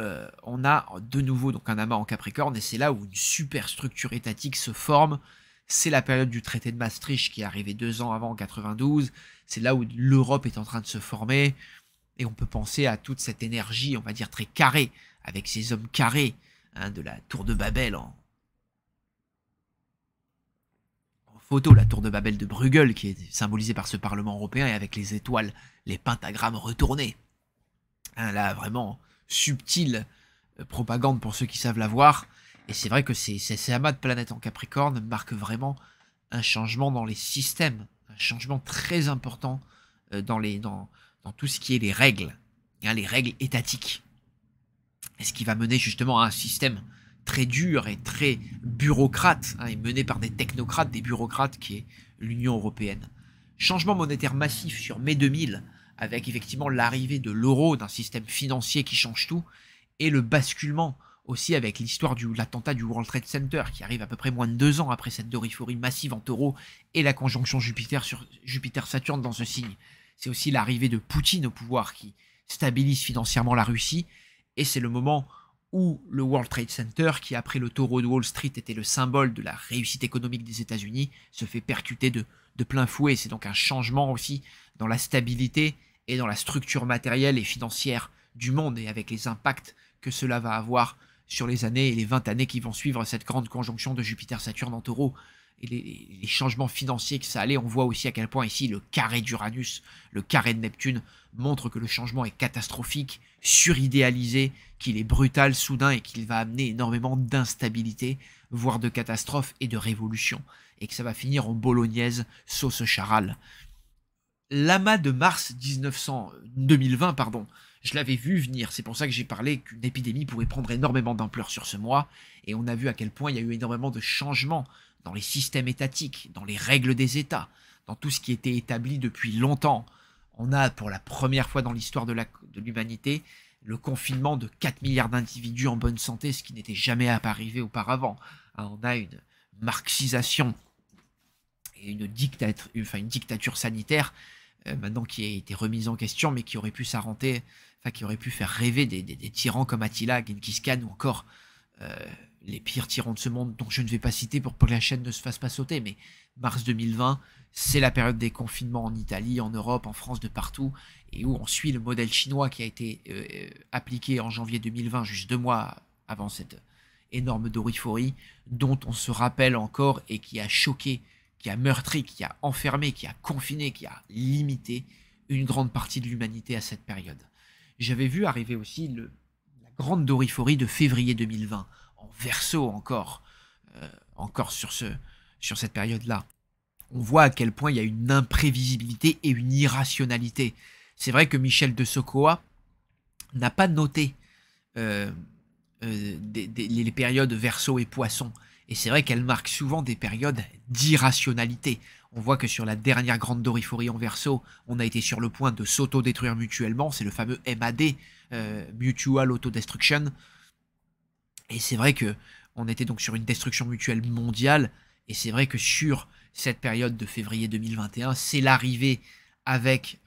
on a de nouveau donc un amas en Capricorne, et c'est là où une superstructure étatique se forme. C'est la période du traité de Maastricht qui est arrivé 2 ans avant, en 92. C'est là où l'Europe est en train de se former, et on peut penser à toute cette énergie, on va dire très carrée, avec ces hommes carrés, hein, de la tour de Babel en photo, la tour de Babel de Bruegel, qui est symbolisée par ce Parlement européen, et avec les étoiles, les pentagrammes retournés. Hein, là, vraiment subtile propagande pour ceux qui savent la voir. Et c'est vrai que ces amas de planètes en Capricorne marquent vraiment un changement dans les systèmes, un changement très important dans tout ce qui est les règles étatiques. Et ce qui va mener justement à un système très dur et très bureaucrate, hein, et mené par des technocrates, des bureaucrates, qui est l'Union européenne. Changement monétaire massif sur mai 2000, avec effectivement l'arrivée de l'euro, d'un système financier qui change tout, et le basculement aussi avec l'histoire de l'attentat du World Trade Center, qui arrive à peu près moins de 2 ans après cette doriphorie massive en taureau, et la conjonction Jupiter-Saturne dans ce signe. C'est aussi l'arrivée de Poutine au pouvoir qui stabilise financièrement la Russie, et c'est le moment où le World Trade Center, qui après le taureau de Wall Street était le symbole de la réussite économique des États-Unis, se fait percuter de plein fouet. C'est donc un changement aussi dans la stabilité et dans la structure matérielle et financière du monde, et avec les impacts que cela va avoir sur les années et les 20 années qui vont suivre cette grande conjonction de Jupiter-Saturne en taureau. Et les changements financiers que ça allait, on voit aussi à quel point ici le carré d'Uranus, le carré de Neptune, montre que le changement est catastrophique, suridéalisé, qu'il est brutal, soudain, et qu'il va amener énormément d'instabilité, voire de catastrophes et de révolutions, et que ça va finir en bolognaise, sauce charale. L'amas de mars 2020, je l'avais vu venir, c'est pour ça que j'ai parlé qu'une épidémie pourrait prendre énormément d'ampleur sur ce mois, et on a vu à quel point il y a eu énormément de changements dans les systèmes étatiques, dans les règles des États, dans tout ce qui était établi depuis longtemps. On a, pour la première fois dans l'histoire de l'humanité, le confinement de 4 milliards d'individus en bonne santé, ce qui n'était jamais arrivé auparavant. On a une marxisation et une dictature sanitaire, maintenant qui a été remise en question, mais qui aurait pu qui aurait pu faire rêver des tyrans comme Attila, Genghis Khan, ou encore les pires tyrans de ce monde, dont je ne vais pas citer pour que la chaîne ne se fasse pas sauter. Mais mars 2020, c'est la période des confinements en Italie, en Europe, en France, de partout, et où on suit le modèle chinois qui a été appliqué en janvier 2020, juste 2 mois avant cette énorme doriphorie, dont on se rappelle encore, et qui a choqué, qui a meurtri, qui a enfermé, qui a confiné, qui a limité une grande partie de l'humanité à cette période. J'avais vu arriver aussi la grande doriphorie de février 2020, en Verseau encore sur cette période-là. On voit à quel point il y a une imprévisibilité et une irrationalité. C'est vrai que Michel de Sokoa n'a pas noté les périodes Verseau et Poisson. Et c'est vrai qu'elles marquent souvent des périodes d'irrationalité. On voit que sur la dernière grande doriphorie en Verseau, on a été sur le point de s'auto-détruire mutuellement. C'est le fameux MAD, Mutual Autodestruction. Et c'est vrai que on était donc sur une destruction mutuelle mondiale. Et c'est vrai que sur cette période de février 2021, c'est l'arrivée avec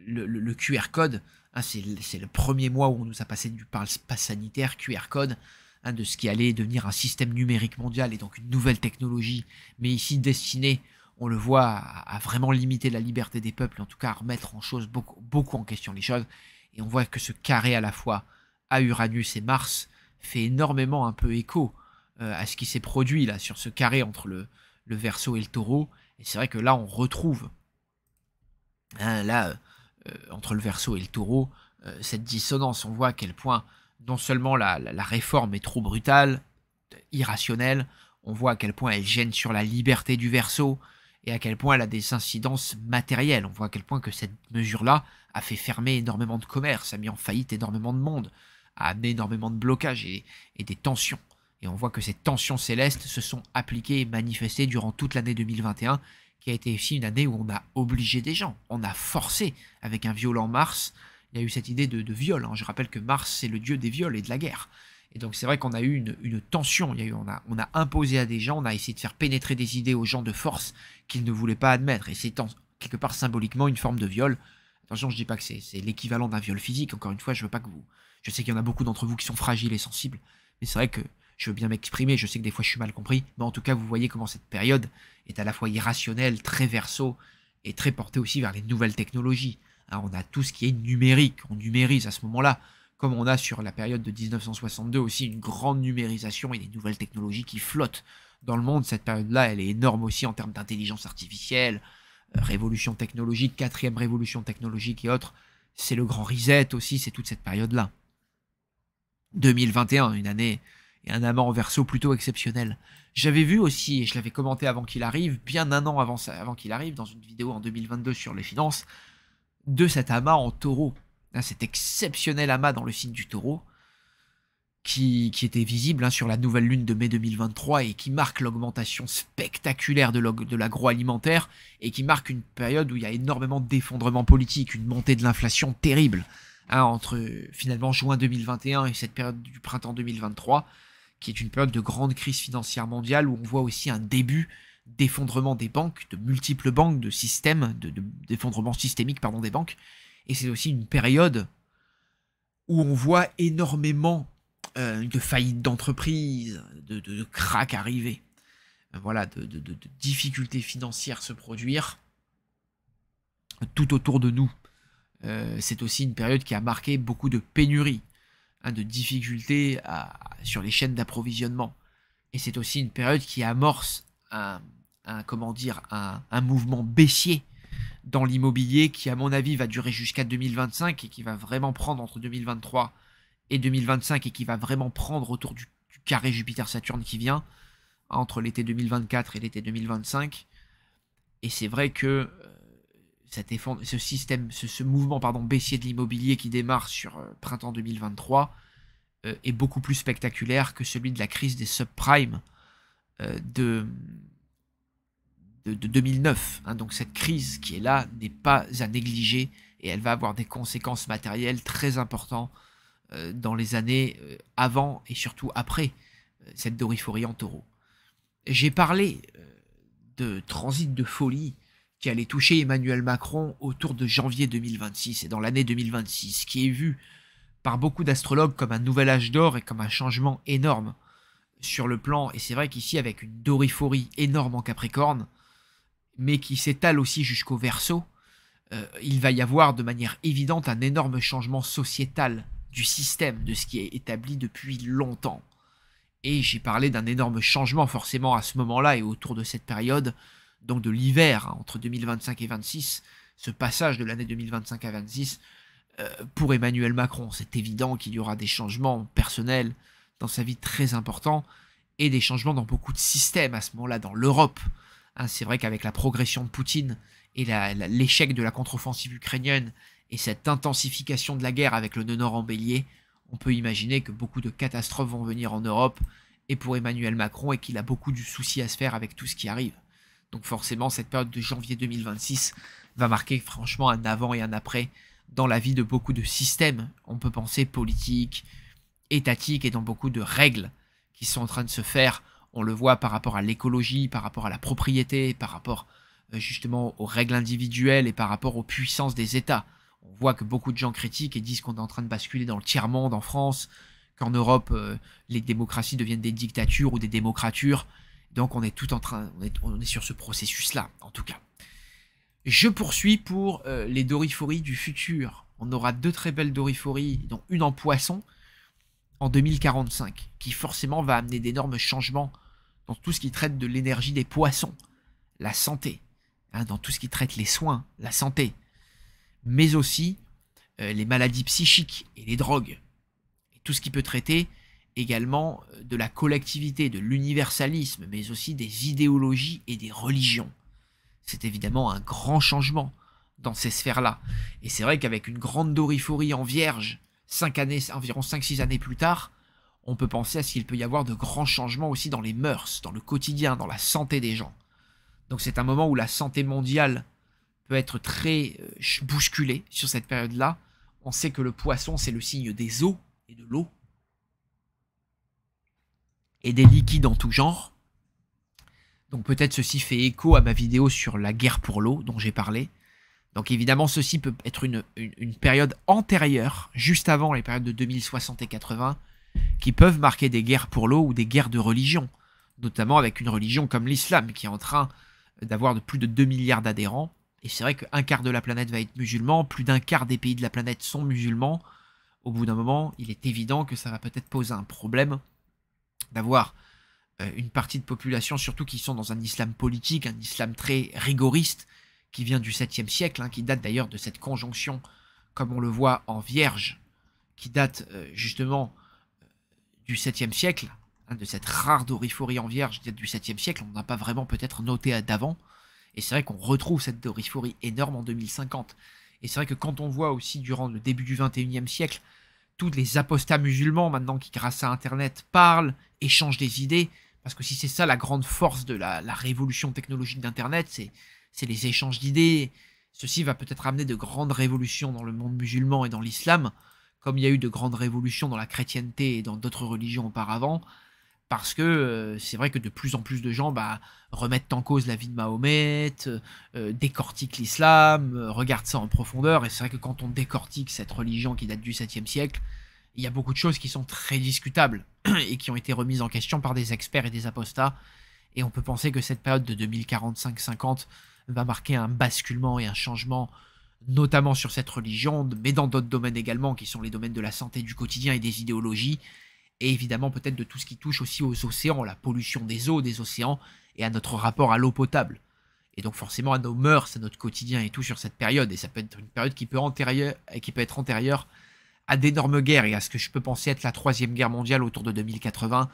le QR code. C'est le premier mois où on nous a passé du pass sanitaire, QR code, de ce qui allait devenir un système numérique mondial et donc une nouvelle technologie, mais ici destinée, on le voit, à vraiment limiter la liberté des peuples, en tout cas à remettre beaucoup en question les choses. Et on voit que ce carré à la fois à Uranus et Mars fait énormément un peu écho à ce qui s'est produit là sur ce carré entre le Verseau et le Taureau. Et c'est vrai que là on retrouve entre le Verseau et le Taureau cette dissonance. On voit à quel point non seulement la réforme est trop brutale, irrationnelle, on voit à quel point elle gêne sur la liberté du Verseau et à quel point elle a des incidences matérielles. On voit à quel point que cette mesure-là a fait fermer énormément de commerces, a mis en faillite énormément de monde, a amené énormément de blocages et des tensions. Et on voit que ces tensions célestes se sont appliquées et manifestées durant toute l'année 2021, qui a été aussi une année où on a obligé des gens, on a forcé avec un violent Mars. Il y a eu cette idée de viol. Je rappelle que Mars, c'est le dieu des viols et de la guerre. Et donc c'est vrai qu'on a eu une tension. On a imposé à des gens, on a essayé de faire pénétrer des idées aux gens de force qu'ils ne voulaient pas admettre. Et c'est quelque part symboliquement une forme de viol. Attention, je ne dis pas que c'est l'équivalent d'un viol physique. Encore une fois, je veux pas que vous... Je sais qu'il y en a beaucoup d'entre vous qui sont fragiles et sensibles. Mais c'est vrai que je veux bien m'exprimer. Je sais que des fois je suis mal compris. Mais en tout cas, vous voyez comment cette période est à la fois irrationnelle, très Verseau, et très portée aussi vers les nouvelles technologies. On a tout ce qui est numérique, on numérise à ce moment-là, comme on a sur la période de 1962 aussi une grande numérisation et des nouvelles technologies qui flottent dans le monde. Cette période-là, elle est énorme aussi en termes d'intelligence artificielle, révolution technologique, 4e révolution technologique et autres. C'est le grand reset aussi, c'est toute cette période-là. 2021, une année et un amas en Verseau plutôt exceptionnel. J'avais vu aussi, et je l'avais commenté avant qu'il arrive, bien un an avant qu'il arrive, dans une vidéo en 2022 sur les finances, de cet amas en Taureau, cet exceptionnel amas dans le signe du Taureau, qui était visible sur la nouvelle lune de mai 2023 et qui marque l'augmentation spectaculaire de l'agroalimentaire et qui marque une période où il y a énormément d'effondrement politique, une montée de l'inflation terrible. hein, entre finalement juin 2021 et cette période du printemps 2023, qui est une période de grande crise financière mondiale où on voit aussi un début d'effondrement des banques, de multiples banques, de systèmes, d'effondrement systémique pardon, des banques. Et c'est aussi une période où on voit énormément de faillites d'entreprises, de cracks arriver, voilà, de difficultés financières se produire tout autour de nous. C'est aussi une période qui a marqué beaucoup de pénuries, hein, de difficultés sur les chaînes d'approvisionnement. Et c'est aussi une période qui amorce comment dire, un mouvement baissier dans l'immobilier qui, à mon avis, va durer jusqu'à 2025 et qui va vraiment prendre entre 2023 et 2025 et qui va vraiment prendre autour du carré Jupiter-Saturne qui vient, entre l'été 2024 et l'été 2025. Et c'est vrai que ce mouvement baissier de l'immobilier qui démarre sur printemps 2023 est beaucoup plus spectaculaire que celui de la crise des subprimes de 2009. Hein. Donc cette crise qui est là n'est pas à négliger et elle va avoir des conséquences matérielles très importantes dans les années avant et surtout après cette doriphorie en taureau. J'ai parlé de transit de folie qui allait toucher Emmanuel Macron autour de janvier 2026 et dans l'année 2026, qui est vu par beaucoup d'astrologues comme un nouvel âge d'or et comme un changement énorme sur le plan, et c'est vrai qu'ici avec une doriphorie énorme en Capricorne, mais qui s'étale aussi jusqu'au Verseau, il va y avoir de manière évidente un énorme changement sociétal du système, de ce qui est établi depuis longtemps. Et j'ai parlé d'un énorme changement forcément à ce moment-là et autour de cette période, donc de l'hiver, hein, entre 2025 et 26, ce passage de l'année 2025 à 26, pour Emmanuel Macron, c'est évident qu'il y aura des changements personnels dans sa vie très importants et des changements dans beaucoup de systèmes à ce moment-là, dans l'Europe. Hein, c'est vrai qu'avec la progression de Poutine et l'échec de la contre-offensive ukrainienne et cette intensification de la guerre avec le nœud nord en bélier, on peut imaginer que beaucoup de catastrophes vont venir en Europe et pour Emmanuel Macron et qu'il a beaucoup de soucis à se faire avec tout ce qui arrive. Donc forcément, cette période de janvier 2026 va marquer franchement un avant et un après dans la vie de beaucoup de systèmes, on peut penser politiques, étatiques et dans beaucoup de règles qui sont en train de se faire. On le voit par rapport à l'écologie, par rapport à la propriété, par rapport justement aux règles individuelles et par rapport aux puissances des États. On voit que beaucoup de gens critiquent et disent qu'on est en train de basculer dans le tiers-monde en France, qu'en Europe, les démocraties deviennent des dictatures ou des démocratures. Donc on est tout en train, on est sur ce processus-là, en tout cas. Je poursuis pour les doriphories du futur. On aura deux très belles doriphories, dont une en poisson, en 2045, qui forcément va amener d'énormes changements dans tout ce qui traite de l'énergie des poissons, la santé, hein, dans tout ce qui traite les soins, la santé, mais aussi les maladies psychiques et les drogues, et tout ce qui peut traiter également de la collectivité, de l'universalisme, mais aussi des idéologies et des religions. C'est évidemment un grand changement dans ces sphères-là. Et c'est vrai qu'avec une grande doriphorie en vierge, environ 5-6 années plus tard, on peut penser à ce qu'il peut y avoir de grands changements aussi dans les mœurs, dans le quotidien, dans la santé des gens. Donc c'est un moment où la santé mondiale peut être très bousculée sur cette période-là. On sait que le poisson, c'est le signe des eaux et de l'eau, et des liquides en tout genre. Donc peut-être ceci fait écho à ma vidéo sur la guerre pour l'eau dont j'ai parlé. Donc évidemment ceci peut être une période antérieure, juste avant les périodes de 2060 et 80, qui peuvent marquer des guerres pour l'eau ou des guerres de religion, notamment avec une religion comme l'islam qui est en train d'avoir plus de 2 milliards d'adhérents. Et c'est vrai qu'un quart de la planète va être musulman, plus d'un quart des pays de la planète sont musulmans. Au bout d'un moment, il est évident que ça va peut-être poser un problème d'avoir une partie de population, surtout qui sont dans un islam politique, un islam très rigoriste, qui vient du 7e siècle, hein, qui date d'ailleurs de cette conjonction, comme on le voit en Vierge, qui date justement du 7e siècle, hein, de cette rare doriphorie en Vierge qui date du 7e siècle, on n'a pas vraiment peut-être noté d'avant, et c'est vrai qu'on retrouve cette doriphorie énorme en 2050. Et c'est vrai que quand on voit aussi durant le début du 21e siècle, tous les apostats musulmans maintenant qui grâce à Internet parlent, échangent des idées, parce que si c'est ça la grande force de la révolution technologique d'Internet, c'est les échanges d'idées, Ceci va peut-être amener de grandes révolutions dans le monde musulman et dans l'islam, comme il y a eu de grandes révolutions dans la chrétienté et dans d'autres religions auparavant, parce que c'est vrai que de plus en plus de gens remettent en cause la vie de Mahomet, décortiquent l'islam, regardent ça en profondeur, et c'est vrai que quand on décortique cette religion qui date du 7e siècle, il y a beaucoup de choses qui sont très discutables et qui ont été remises en question par des experts et des apostats, et on peut penser que cette période de 2045-50 va marquer un basculement et un changement, notamment sur cette religion, mais dans d'autres domaines également, qui sont les domaines de la santé du quotidien et des idéologies, et évidemment peut-être de tout ce qui touche aussi aux océans, la pollution des eaux, des océans, et à notre rapport à l'eau potable. Et donc forcément à nos mœurs, à notre quotidien et tout sur cette période, et ça peut être une période qui peut être antérieure à d'énormes guerres, et à ce que je peux penser être la Troisième Guerre mondiale autour de 2080.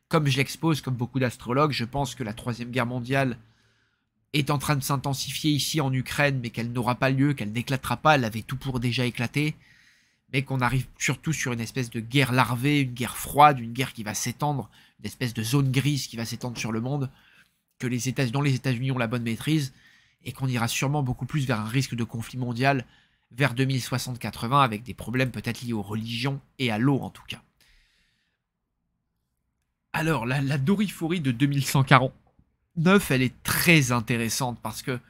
Comme je l'expose, comme beaucoup d'astrologues, je pense que la Troisième Guerre mondiale est en train de s'intensifier ici en Ukraine, mais qu'elle n'aura pas lieu, qu'elle n'éclatera pas, elle avait tout pour déjà éclater, mais qu'on arrive surtout sur une espèce de guerre larvée, une guerre froide, une guerre qui va s'étendre, une espèce de zone grise qui va s'étendre sur le monde, dont les États-Unis ont la bonne maîtrise, et qu'on ira sûrement beaucoup plus vers un risque de conflit mondial vers 2060-80, avec des problèmes peut-être liés aux religions et à l'eau en tout cas. Alors, la doriphorie de 2149, elle est très intéressante parce que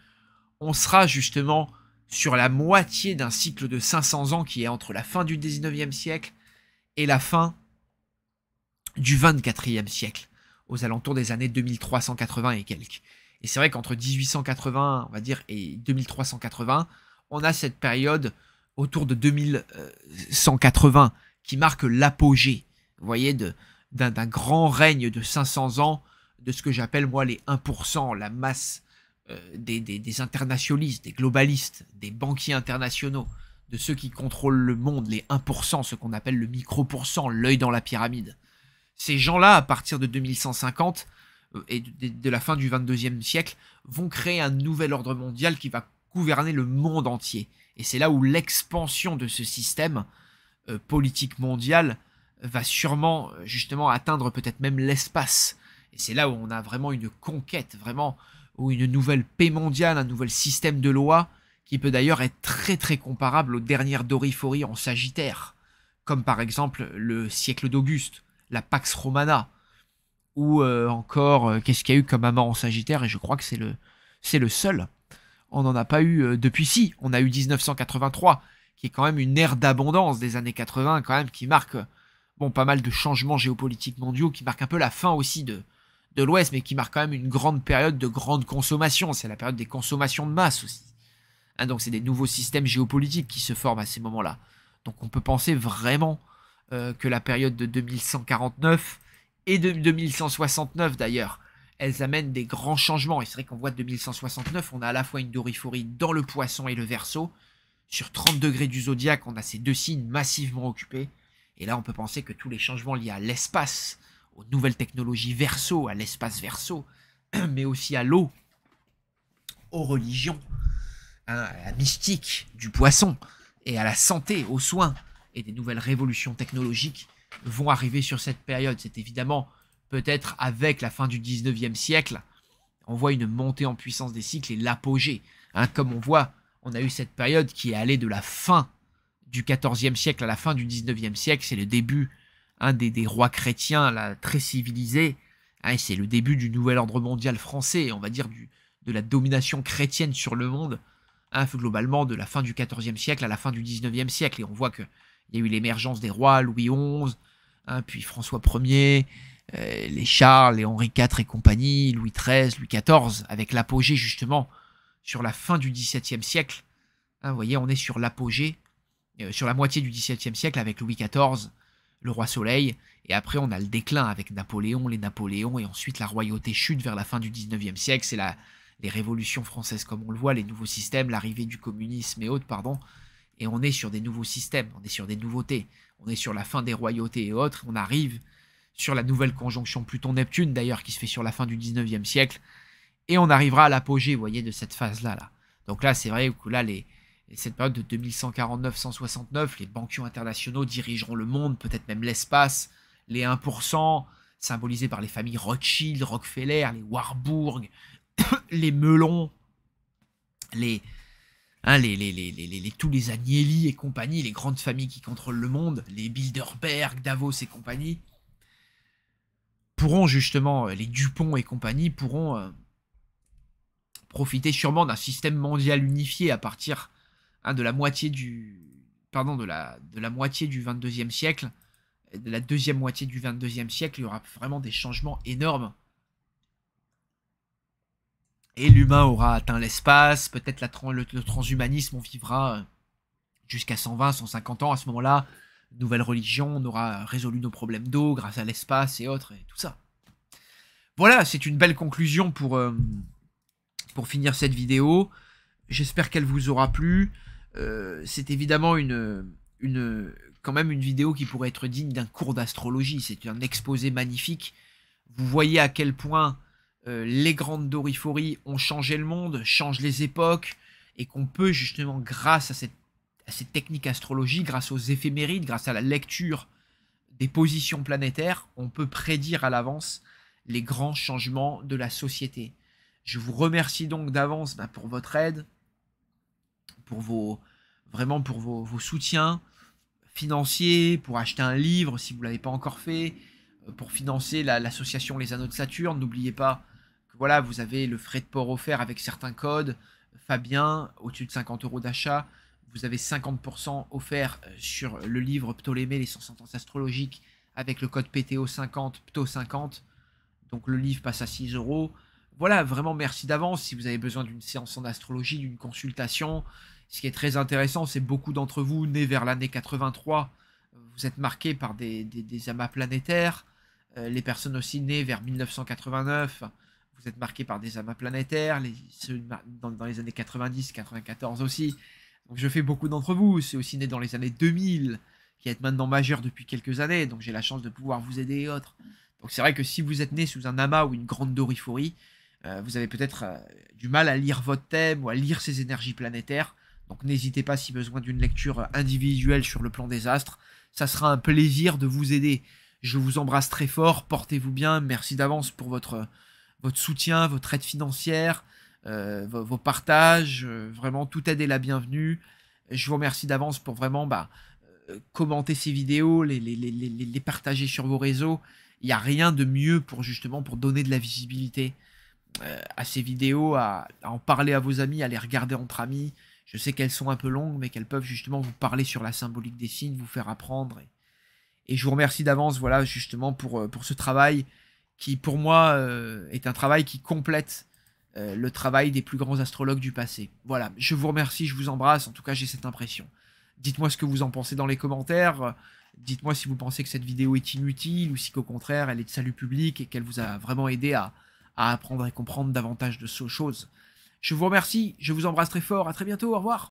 on sera justement sur la moitié d'un cycle de 500 ans qui est entre la fin du 19e siècle et la fin du 24e siècle, aux alentours des années 2380 et quelques. Et c'est vrai qu'entre 1880, on va dire, et 2380, on a cette période autour de 2180 qui marque l'apogée, vous voyez, d'un grand règne de 500 ans, de ce que j'appelle moi les 1%, la masse des internationalistes, des globalistes, des banquiers internationaux, de ceux qui contrôlent le monde, les 1%, ce qu'on appelle le micro-pourcent, l'œil dans la pyramide. Ces gens-là, à partir de 2150 et de la fin du 22e siècle, vont créer un nouvel ordre mondial qui va gouverner le monde entier. Et c'est là où l'expansion de ce système politique mondial va sûrement justement atteindre peut-être même l'espace. Et c'est là où on a vraiment une conquête, vraiment, ou une nouvelle paix mondiale, un nouvel système de loi, qui peut d'ailleurs être très très comparable aux dernières doriphories en Sagittaire, comme par exemple le siècle d'Auguste, la Pax Romana, ou encore, qu'est-ce qu'il y a eu comme amant en Sagittaire, et je crois que c'est le seul. On n'en a pas eu depuis si, on a eu 1983, qui est quand même une ère d'abondance des années 80, quand même, qui marque pas mal de changements géopolitiques mondiaux, qui marque un peu la fin aussi de l'Ouest, mais qui marque quand même une grande période de grande consommation. C'est la période des consommations de masse aussi. Hein, donc c'est des nouveaux systèmes géopolitiques qui se forment à ces moments-là. Donc on peut penser vraiment que la période de 2149 et de 2169 d'ailleurs, elles amènent des grands changements. Et c'est vrai qu'on voit 2169, on a à la fois une doriphorie dans le Poisson et le Verseau. Sur 30 degrés du zodiaque, on a ces deux signes massivement occupés. Et là, on peut penser que tous les changements liés à l'espace, aux nouvelles technologies Verseau, à l'espace Verseau, mais aussi à l'eau, aux religions, hein, à la mystique du Poisson, et à la santé, aux soins, et des nouvelles révolutions technologiques vont arriver sur cette période. C'est évidemment peut-être avec la fin du 19e siècle, on voit une montée en puissance des cycles et l'apogée. Hein, comme on voit, on a eu cette période qui est allée de la fin du 14e siècle à la fin du 19e siècle, c'est le début des rois chrétiens là, très civilisés, hein, c'est le début du nouvel ordre mondial français, on va dire de la domination chrétienne sur le monde, hein, globalement de la fin du 14e siècle à la fin du 19e siècle, et on voit qu'il y a eu l'émergence des rois, Louis XI, hein, puis François Ier, les Charles, les Henri IV et compagnie, Louis XIII, Louis XIV, avec l'apogée justement sur la fin du XVIIe siècle. Hein, vous voyez, on est sur l'apogée, sur la moitié du XVIIe siècle avec Louis XIV, le roi Soleil, et après on a le déclin avec Napoléon, les Napoléons, et ensuite la royauté chute vers la fin du XIXe siècle, c'est les révolutions françaises comme on le voit, les nouveaux systèmes, l'arrivée du communisme et autres, et on est sur des nouveaux systèmes, on est sur des nouveautés, on est sur la fin des royautés et autres, on arrive sur la nouvelle conjonction Pluton-Neptune d'ailleurs qui se fait sur la fin du XIXe siècle, et on arrivera à l'apogée, vous voyez, de cette phase-là. Là. Donc là, c'est vrai que là, cette période de 2149-169, les banquiers internationaux dirigeront le monde, peut-être même l'espace, les 1%, symbolisés par les familles Rothschild, Rockefeller, les Warburg, les Melon, les Hein, tous les Agnelli et compagnie, les grandes familles qui contrôlent le monde, les Bilderberg, Davos et compagnie, pourront justement, les Dupont et compagnie, pourront profiter sûrement d'un système mondial unifié à partir de la moitié du... Pardon, de la moitié du 22e siècle, de la deuxième moitié du 22e siècle, il y aura vraiment des changements énormes. Et l'humain aura atteint l'espace, peut-être le transhumanisme, on vivra jusqu'à 120, 150 ans. À ce moment-là, nouvelle religion, on aura résolu nos problèmes d'eau grâce à l'espace et autres, et tout ça. Voilà, c'est une belle conclusion pour finir cette vidéo. J'espère qu'elle vous aura plu. C'est évidemment quand même une vidéo qui pourrait être digne d'un cours d'astrologie. C'est un exposé magnifique. Vous voyez à quel point les grandes doriphories ont changé le monde, changent les époques, et qu'on peut justement, grâce à cette technique astrologie, grâce aux éphémérides, grâce à la lecture des positions planétaires, on peut prédire à l'avance les grands changements de la société. Je vous remercie donc d'avance pour votre aide, pour vos soutiens financiers, pour acheter un livre si vous ne l'avez pas encore fait, pour financer l'association Les Anneaux de Saturne. N'oubliez pas que voilà, vous avez le frais de port offert avec certains codes. Fabien, au-dessus de 50 € d'achat, vous avez 50% offert sur le livre Ptolémée, les 100 sentences astrologiques, avec le code PTO50, PTO50. Donc le livre passe à 6 €. Voilà, vraiment merci d'avance. Si vous avez besoin d'une séance en astrologie, d'une consultation, ce qui est très intéressant, c'est beaucoup d'entre vous, nés vers l'année 83, vous êtes marqués par des amas planétaires. Les personnes aussi nées vers 1989, vous êtes marqués par des amas planétaires. Ceux dans les années 90, 94 aussi. Donc je fais beaucoup d'entre vous. C'est aussi nés dans les années 2000, qui êtes maintenant majeurs depuis quelques années. Donc j'ai la chance de pouvoir vous aider et autres. Donc c'est vrai que si vous êtes né sous un amas ou une grande doriphorie, vous avez peut-être du mal à lire votre thème ou à lire ces énergies planétaires. Donc n'hésitez pas si besoin d'une lecture individuelle sur le plan des astres. Ça sera un plaisir de vous aider. Je vous embrasse très fort, portez-vous bien, merci d'avance pour votre soutien, votre aide financière, vos partages, vraiment toute aide est la bienvenue. Je vous remercie d'avance pour vraiment commenter ces vidéos, les partager sur vos réseaux. Il n'y a rien de mieux pour donner de la visibilité à ces vidéos, à en parler à vos amis, à les regarder entre amis. Je sais qu'elles sont un peu longues, mais qu'elles peuvent justement vous parler sur la symbolique des signes, vous faire apprendre. Et je vous remercie d'avance, voilà, justement, pour ce travail qui, pour moi, est un travail qui complète le travail des plus grands astrologues du passé. Voilà, je vous remercie, je vous embrasse, en tout cas, j'ai cette impression. Dites-moi ce que vous en pensez dans les commentaires. Dites-moi si vous pensez que cette vidéo est inutile ou si qu'au contraire, elle est de salut public et qu'elle vous a vraiment aidé à apprendre et comprendre davantage de choses. Je vous remercie, je vous embrasse très fort, à très bientôt, au revoir.